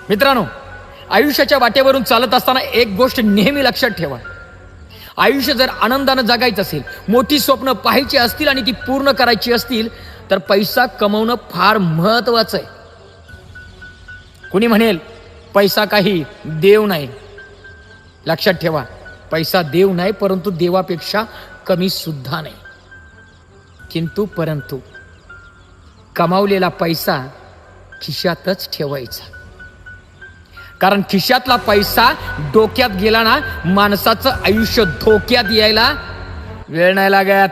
मित्रांनो, आयुष्याच्या वाटेवरून चालत असताना एक गोष्ट नेहमी लक्षात ठेवा. आयुष्य जर आनंदानं जगायचं असेल, मोठी स्वप्न पाहायची असतील आणि ती पूर्ण करायची असतील, तर पैसा कमवणं फार महत्वाचं आहे. कुणी म्हणेल पैसा काही देव नाही. लक्षात ठेवा, पैसा देव नाही, परंतु देवापेक्षा कमी सुद्धा नाही. परंतु कमावलेला पैसा खिशातच ठेवायचा. कारण खिशातला पैसा डोक्यात गेला ना, माणसाचं आयुष्य धोक्यात यायला वेळ नाही लागत.